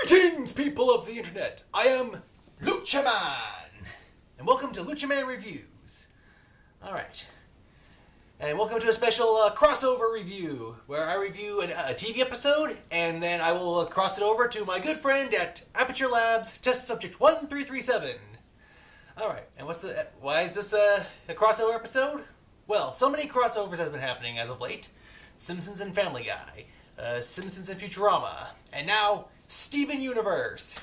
Greetings, people of the internet! I am LUCHA MAN! And welcome to LUCHA MAN Reviews. Alright. And welcome to a special crossover review, where I review a TV episode, and then I will cross it over to my good friend at Aperture Labs, Test Subject 1337. Alright, and why is this a crossover episode? Well, so many crossovers have been happening as of late. Simpsons and Family Guy, Simpsons and Futurama, and now Steven Universe.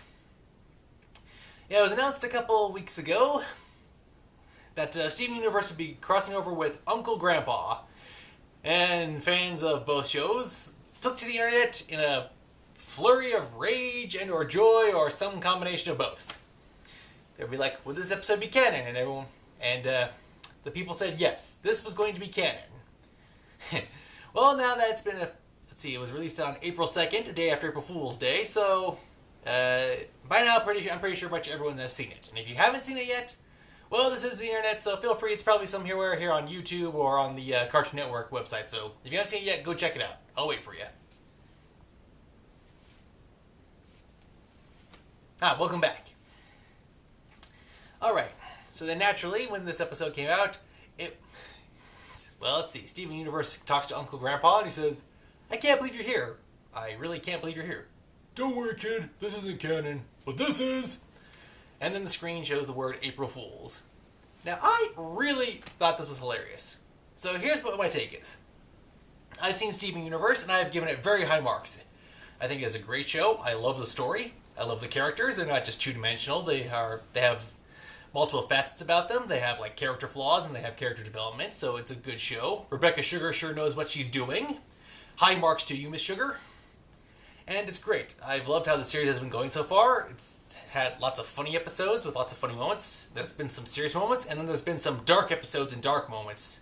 Yeah, it was announced a couple weeks ago that Steven Universe would be crossing over with Uncle Grandpa, and fans of both shows took to the internet in a flurry of rage and or joy or some combination of both. They'd be like, "Would this episode be canon?" And everyone, the people said yes, this was going to be canon. Well, now that it's been it was released on April 2nd, a day after April Fool's Day, so by now I'm pretty sure much everyone has seen it. And if you haven't seen it yet, well, this is the internet, so feel free. It's probably somewhere here on YouTube or on the Cartoon Network website, so if you haven't seen it yet, go check it out. I'll wait for you. Welcome back. Alright, so then naturally, when this episode came out, let's see, Steven Universe talks to Uncle Grandpa, and he says, "I can't believe you're here. I really can't believe you're here." "Don't worry, kid. This isn't canon. But this is." And then the screen shows the word April Fools. Now, I really thought this was hilarious. So here's what my take is. I've seen Steven Universe, and I've given it very high marks. I think it is a great show. I love the story. I love the characters. They're not just two-dimensional. They have multiple facets about them. They have like character flaws, and they have character development, so it's a good show. Rebecca Sugar sure knows what she's doing. High marks to you, Miss Sugar. And it's great. I've loved how the series has been going so far. It's had lots of funny episodes with lots of funny moments. There's been some serious moments, and then there's been some dark episodes and dark moments.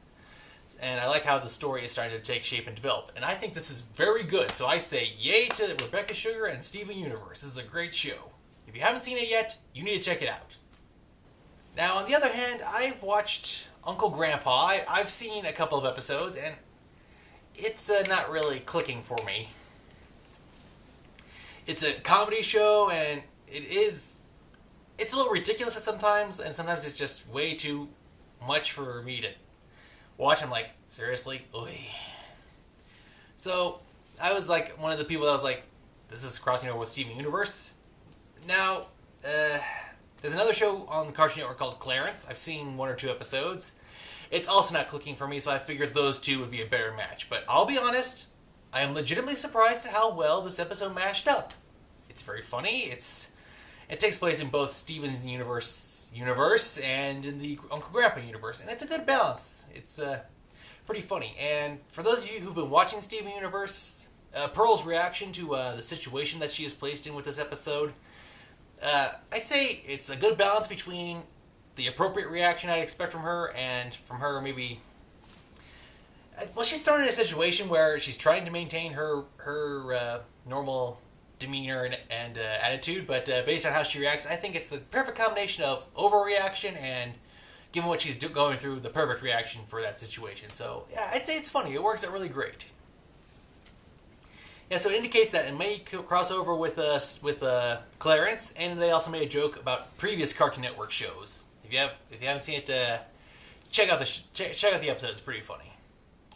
And I like how the story is starting to take shape and develop. And I think this is very good. So I say yay to Rebecca Sugar and Steven Universe. This is a great show. If you haven't seen it yet, you need to check it out. Now, on the other hand, I've watched Uncle Grandpa. I've seen a couple of episodes, and it's not really clicking for me. It's a comedy show, and it's a little ridiculous sometimes, and sometimes it's just way too much for me to watch. I'm like, seriously? Oy. So, I was like one of the people that was like, this is crossing over with Steven Universe. Now, there's another show on Cartoon Network called Clarence. I've seen one or two episodes. It's also not clicking for me, so I figured those two would be a better match. But I'll be honest, I am legitimately surprised at how well this episode mashed up. It's very funny. It takes place in both Steven's universe and in the Uncle Grandpa universe, and it's a good balance. It's pretty funny. And for those of you who've been watching Steven Universe, Pearl's reaction to the situation that she is placed in with this episode, I'd say it's a good balance between the appropriate reaction I'd expect from her, and from her maybe... Well, she's thrown in a situation where she's trying to maintain her normal demeanor and attitude, but based on how she reacts, I think it's the perfect combination of overreaction and, given what she's going through, the perfect reaction for that situation. So, yeah, I'd say it's funny. It works out really great. Yeah, so it indicates that it may cross over with Clarence, and they also made a joke about previous Cartoon Network shows. If you haven't seen it, check out the episode. It's pretty funny.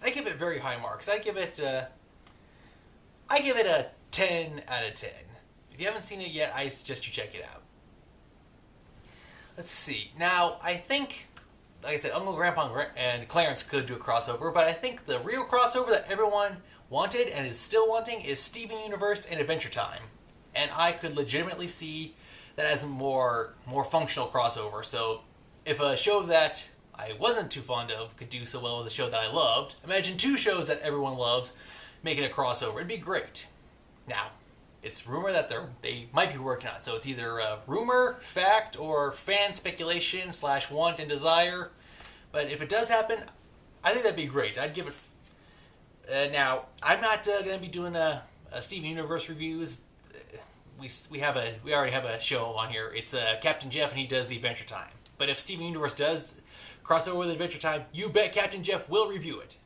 I give it very high marks. I give it a 10 out of 10. If you haven't seen it yet, I suggest you check it out. Let's see. Now, I think, like I said, Uncle Grandpa and Clarence could do a crossover, but I think the real crossover that everyone wanted and is still wanting is Steven Universe and Adventure Time. And I could legitimately see that as a more functional crossover. So if a show that I wasn't too fond of could do so well with a show that I loved, imagine two shows that everyone loves making a crossover. It'd be great. Now, it's rumored that they might be working on it. So it's either a rumor, fact, or fan speculation / want and desire. But if it does happen, I think that'd be great. I'd give it... now, I'm not going to be doing a Steven Universe reviews. We already have a show on here. It's Captain Jeff, and he does the Adventure Time. But if Steven Universe does cross over with Adventure Time, you bet Captain Jeff will review it.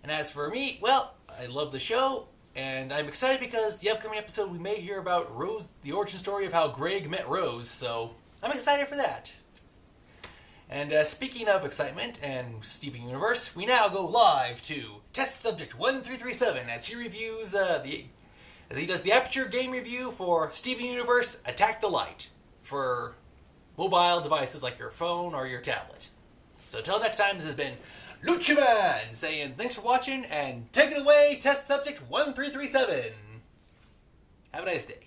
And as for me, well, I love the show. And I'm excited because the upcoming episode we may hear about Rose, the origin story of how Greg met Rose, so I'm excited for that. And speaking of excitement and Steven Universe, we now go live to Test Subject 1337 as he reviews as he does the Aperture game review for Steven Universe Attack the Light for mobile devices like your phone or your tablet. So until next time, this has been LUCHA MAN saying thanks for watching and take it away, Test Subject 1337. Have a nice day.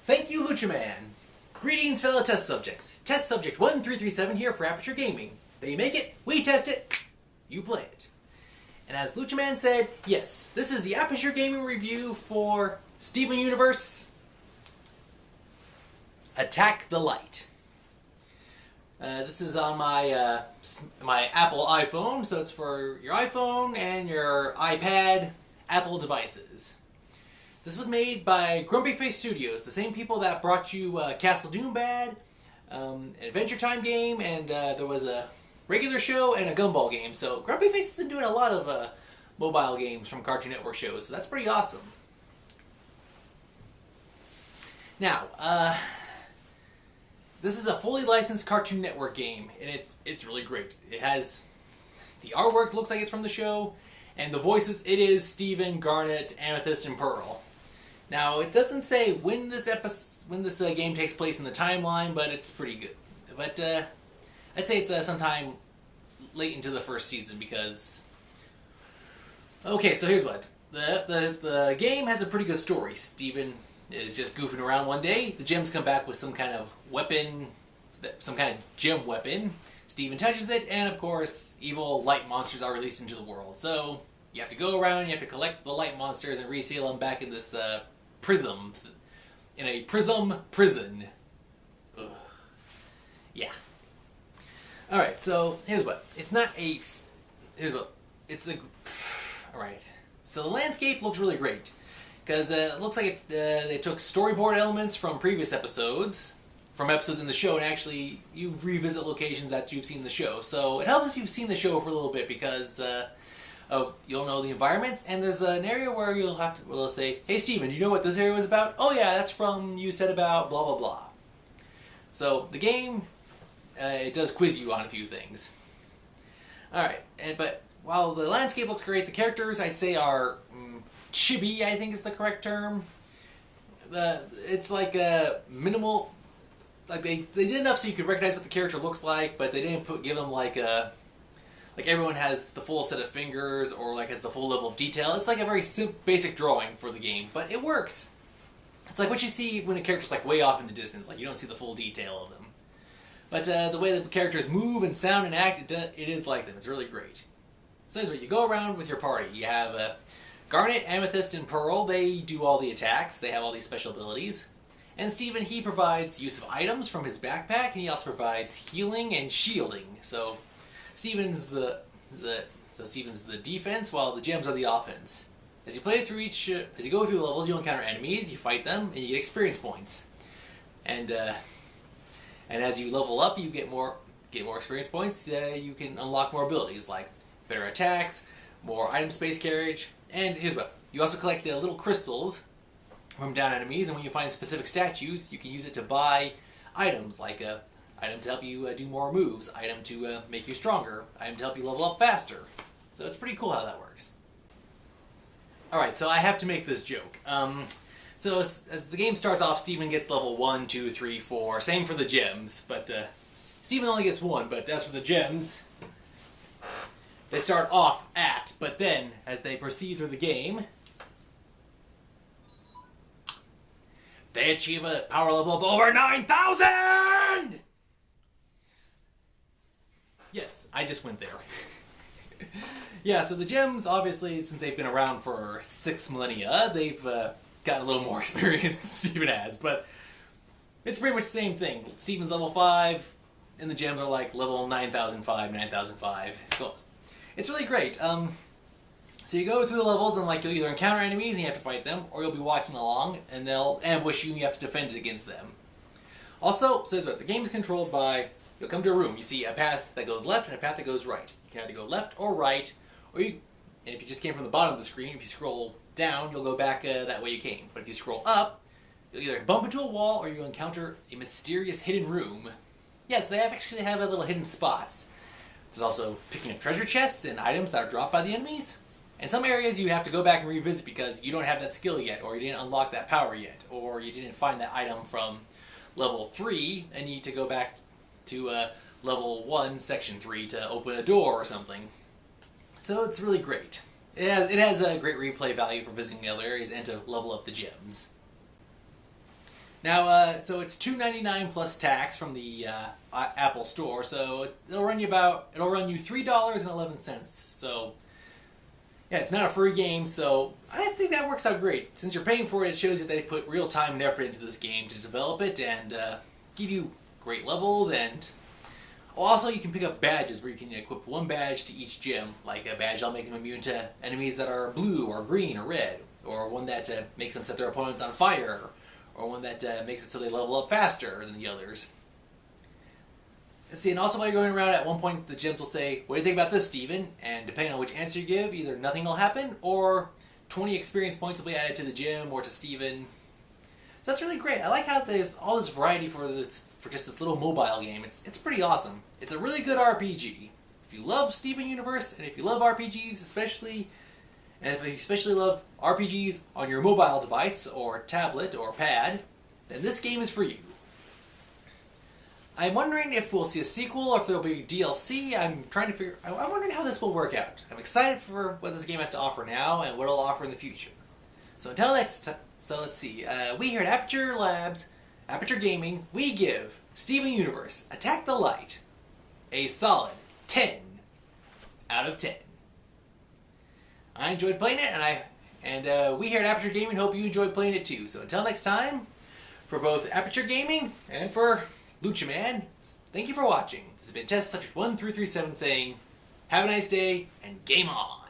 Thank you, LUCHA MAN. Greetings, fellow test subjects. Test Subject 1337 here for Aperture Gaming. They make it, we test it, you play it. And as LUCHA MAN said, yes, this is the Aperture Gaming review for Steven Universe Attack the Light. This is on my my Apple iPhone, so it's for your iPhone and your iPad Apple devices. This was made by Grumpy Face Studios, the same people that brought you Castle Doombad, an Adventure Time game, and there was a regular show and a Gumball game. So Grumpy Face has been doing a lot of mobile games from Cartoon Network shows, so that's pretty awesome. Now, this is a fully licensed Cartoon Network game, and it's really great. It has the artwork looks like it's from the show, and the voices, it is Steven, Garnet, Amethyst, and Pearl. Now, it doesn't say when this game takes place in the timeline, but it's pretty good. But I'd say it's sometime late into the first season because... Okay, so here's what. The game has a pretty good story. Steven is just goofing around one day. The gems come back with some kind of weapon, some kind of gem weapon. Steven touches it, and of course, evil light monsters are released into the world. So, you have to go around, you have to collect the light monsters and reseal them back in this prism. In a prism prison. Ugh. Yeah. Alright, so here's what. It's not a... Here's what. It's a... Alright. So the landscape looks really great. Because it looks like they took storyboard elements from previous episodes. From episodes in the show, and actually you revisit locations that you've seen in the show. So it helps if you've seen the show for a little bit because you'll know the environments, and there's an area where they'll say, "Hey Steven, do you know what this area was about?" "Oh yeah, that's from you said about blah blah blah." So the game, it does quiz you on a few things. Alright, but while the landscape looks great, the characters I'd say are chibi, I think is the correct term. It's like a minimal... Like they did enough so you could recognize what the character looks like, but they didn't give them like everyone has the full set of fingers or like has the full level of detail. It's like a very basic drawing for the game, but it works. It's like what you see when a character's like way off in the distance, like you don't see the full detail of them. But the way the characters move and sound and act, it is like them. It's really great. So here's what you go around with your party. You have Garnet, Amethyst, and Pearl. They do all the attacks. They have all these special abilities. And Steven, he provides use of items from his backpack, and he also provides healing and shielding. So Steven's the defense, while the gems are the offense. As you play through as you go through the levels, you'll encounter enemies, you fight them, and you get experience points. And as you level up, you get more experience points. You can unlock more abilities like better attacks, more item space carriage, and here's what: you also collect little crystals from down enemies, and when you find specific statues, you can use it to buy items, like item to help you do more moves, item to make you stronger, item to help you level up faster. So it's pretty cool how that works. Alright, so I have to make this joke. So as the game starts off, Steven gets level 1, 2, 3, 4, same for the gems, but Steven only gets 1, but as for the gems, they start off at, but then, as they proceed through the game, they achieve a power level of over 9,000! Yes, I just went there. Yeah, so the gems, obviously, since they've been around for 6 millennia, they've gotten a little more experience than Steven has, but it's pretty much the same thing. Steven's level 5, and the gems are like level 9,005, 9,005. It's really great. So you go through the levels and like you'll either encounter enemies and you have to fight them, or you'll be walking along and they'll ambush you and you have to defend it against them. Also, so here's what, the game's controlled by, you'll come to a room, you see a path that goes left and a path that goes right. You can either go left or right, or you And if you just came from the bottom of the screen, if you scroll down, you'll go back that way you came. But if you scroll up, you'll either bump into a wall or you'll encounter a mysterious hidden room. Yes, they actually have little hidden spots. There's also picking up treasure chests and items that are dropped by the enemies. And some areas you have to go back and revisit because you don't have that skill yet, or you didn't unlock that power yet, or you didn't find that item from level 3 and you need to go back to level 1, section 3 to open a door or something. So it's really great. It has a great replay value for visiting the other areas and to level up the gems. Now, so it's $2.99 plus tax from the Apple Store, so it'll run you $3.11. So yeah, it's not a free game, so I think that works out great. Since you're paying for it, it shows that they put real time and effort into this game to develop it and give you great levels. And also, you can pick up badges where you can equip one badge to each gym, like a badge that'll make them immune to enemies that are blue or green or red, or one that makes them set their opponents on fire, or one that makes it so they level up faster than the others. Let's see, and also while you're going around, at one point the gyms will say, "What do you think about this, Steven?" And depending on which answer you give, either nothing will happen, or 20 experience points will be added to the gym or to Steven. So that's really great. I like how there's all this variety for just this little mobile game. It's pretty awesome. It's a really good RPG. If you love Steven Universe, and if you love RPGs especially, and if you especially love RPGs on your mobile device, or tablet, or pad, then this game is for you. I'm wondering if we'll see a sequel or if there'll be DLC. I'm wondering how this will work out. I'm excited for what this game has to offer now and what it'll offer in the future. So until next time, let's see. We here at Aperture Labs, Aperture Gaming, we give Steven Universe Attack the Light a solid 10 out of 10. I enjoyed playing it, and we here at Aperture Gaming hope you enjoyed playing it too. So until next time, for both Aperture Gaming and for Lucha Man, thank you for watching. This has been Test Subject 1337 saying, have a nice day and game on!